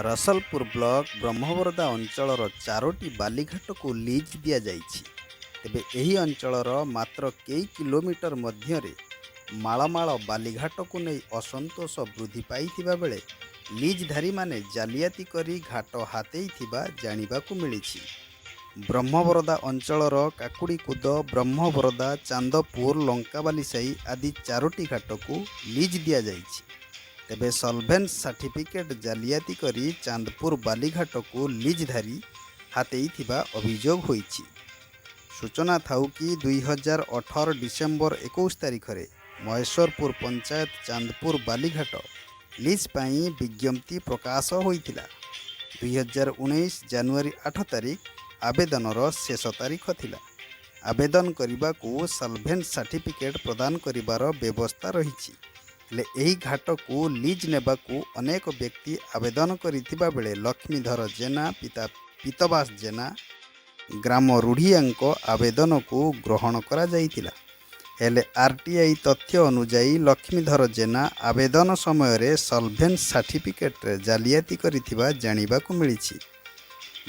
Rasulpur block Brahmabarada ଅଞ୍ଚଳର 4ଟି ବାଲିଘାଟକୁ lease ଦିଆଯାଇଛି। ତେବେ ଏହି ଅଞ୍ଚଳର ମାତ୍ର କେଇ କିଲୋମିଟର ମଧ୍ୟରେ ମାଳମାଳ ବାଲିଘାଟକୁ ନେଇ ଅସନ୍ତୋଷ ବୃଦ୍ଧି ପାଇଥିବା ବେଳେ ଲିଜ୍ଧାରୀମାନେ ଜାଲିଆତି କରି ଘାଟ ହାତେଇଥିବା ଜାଣିବାକୁ ମିଳିଛି। ବ୍ରହ୍ମବରଦା ଅଞ୍ଚଳର କାକୁଡ଼ିକୁଦ, ବ୍ରହ୍ମବରଦା, ଚାନ୍ଦପୁର, ଲଙ୍କାବାଲିସାହି ଆଦି 4ଟି ଘାଟକୁ ଲିଜ୍ ଦିଆଯାଇଛି। ତେବେ ସଲଭେନ୍ସ ସାର୍ଟିଫିକେଟ୍ ଜାଲିଆତି କରି ଚାନ୍ଦପୁର ବାଲିଘାଟକୁ ଲିଜ୍ଧାରୀ ହାତେଇଥିବା ଅଭିଯୋଗ ହୋଇଛି। ସୂଚନା ଥାଉକି 2018 ଡିସେମ୍ବର 21 ତାରିଖରେ ମହେଶ୍ୱରପୁର ପଞ୍ଚାୟତ ଚାନ୍ଦପୁର ବାଲିଘାଟ ଲିଜ୍ ପାଇଁ ବିଜ୍ଞପ୍ତି ପ୍ରକାଶ ହୋଇଥିଲା। 2019 ଜାନୁଆରୀ 8 ତାରିଖ ଆବେଦନର ଶେଷ ତାରିଖ ଥିଲା। ଆବେଦନ କରିବାକୁ ସଲଭେନ୍ସ ସାର୍ଟିଫିକେଟ୍ ପ୍ରଦାନ କରିବାର ବ୍ୟବସ୍ଥା ରହିଛି। ହେଲେ ଏହି ଘାଟକୁ ଲିଜ୍ ନେବାକୁ ଅନେକ ବ୍ୟକ୍ତି ଆବେଦନ କରିଥିବା ବେଳେ ଲକ୍ଷ୍ମୀଧର ଜେନା, ପିତା ପିତବାସ ଜେନା, ଗ୍ରାମ ରୁଢ଼ିଆଙ୍କ ଆବେଦନକୁ ଗ୍ରହଣ କରାଯାଇଥିଲା। ହେଲେ RTI ତଥ୍ୟ ଅନୁଯାୟୀ ଲକ୍ଷ୍ମୀଧର ଜେନା ଆବେଦନ ସମୟରେ ସଲଭେନ୍ସ ସାର୍ଟିଫିକେଟ୍ରେ ଜାଲିଆତି କରିଥିବା ଜାଣିବାକୁ ମିଳିଛି।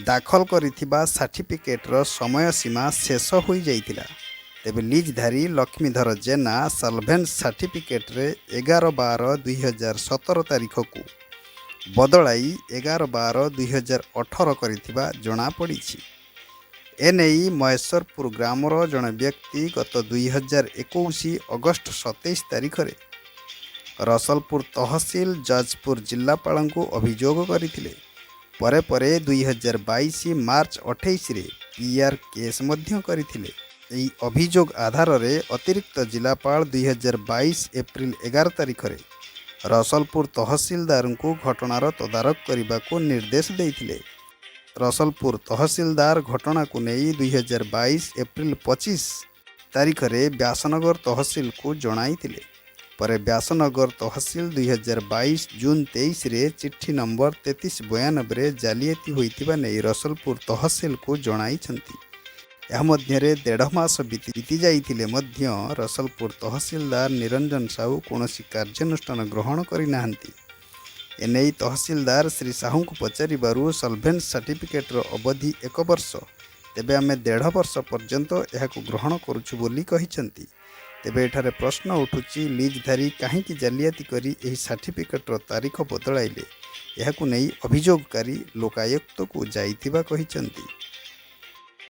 ଦାଖଲ କରିଥିବା ସାର୍ଟିଫିକେଟ୍ର ସମୟସୀମା ଶେଷ ହୋଇଯାଇଥିଲା। ତେବେ ଲିଜ୍ଧାରୀ ଲକ୍ଷ୍ମୀଧର ଜେନା ସଲଭେନ୍ସ ସାର୍ଟିଫିକେଟ୍ରେ 11/12/2017 ତାରିଖକୁ ବଦଳାଇ 11/12/2018 କରିଥିବା ଜଣାପଡ଼ିଛି। ଏନେଇ ମହେଶ୍ୱରପୁର ଗ୍ରାମର ଜଣେ ବ୍ୟକ୍ତି ଗତ 2021 ଅଗଷ୍ଟ 27 ତାରିଖରେ ରସଲପୁର ତହସିଲ ଯାଜପୁର ଜିଲ୍ଲାପାଳଙ୍କୁ ଅଭିଯୋଗ କରିଥିଲେ। ପରେ 2022 ମାର୍ଚ୍ଚ 28ରେ PR କେସ୍ ମଧ୍ୟ କରିଥିଲେ। ଏହି ଅଭିଯୋଗ ଆଧାରରେ ଅତିରିକ୍ତ ଜିଲ୍ଲାପାଳ 2022 ଏପ୍ରିଲ 11 ତାରିଖରେ ରସଲପୁର ତହସିଲଦାରଙ୍କୁ ଘଟଣାର ତଦାରଖ କରିବାକୁ ନିର୍ଦ୍ଦେଶ ଦେଇଥିଲେ। ରସଲପୁର ତହସିଲଦାର ଘଟଣାକୁ ନେଇ 2022 ଏପ୍ରିଲ 25 ତାରିଖରେ ବ୍ୟାସନଗର ତହସିଲକୁ ଜଣାଇଥିଲେ। ପରେ ବ୍ୟାସନଗର ତହସିଲ 2022 ଜୁନ 23ରେ ଚିଠି ନମ୍ବର 3392ରେ ଜାଲିଆତି ହୋଇଥିବା ନେଇ ରସଲପୁର ତହସିଲକୁ ଜଣାଇଛନ୍ତି। ଏହା ମଧ୍ୟରେ 1.5 ମାସ ବିତି ଯାଇଥିଲେ ମଧ୍ୟ ରସଲପୁର ତହସିଲଦାର ନିରଞ୍ଜନ ସାହୁ କୌଣସି କାର୍ଯ୍ୟାନୁଷ୍ଠାନ ଗ୍ରହଣ କରିନାହାନ୍ତି। ଏନେଇ ତହସିଲଦାର ଶ୍ରୀ ସାହୁଙ୍କୁ ପଚାରିବାରୁ ସଲଭେନ୍ସ ସାର୍ଟିଫିକେଟ୍ର ଅବଧି 1 ବର୍ଷ, ତେବେ ଆମେ 1.5 ବର୍ଷ ପର୍ଯ୍ୟନ୍ତ ଏହାକୁ ଗ୍ରହଣ କରୁଛୁ ବୋଲି କହିଛନ୍ତି। ତେବେ ଏଠାରେ ପ୍ରଶ୍ନ ଉଠୁଛି, ଲିଜ୍ଧାରୀ କାହିଁକି ଜାଲିଆତି କରି ଏହି ସାର୍ଟିଫିକେଟ୍ର ତାରିଖ ବଦଳାଇଲେ? ଏହାକୁ ନେଇ ଅଭିଯୋଗକାରୀ ଲୋକାୟୁକ୍ତକୁ ଯାଇଥିବା କହିଛନ୍ତି।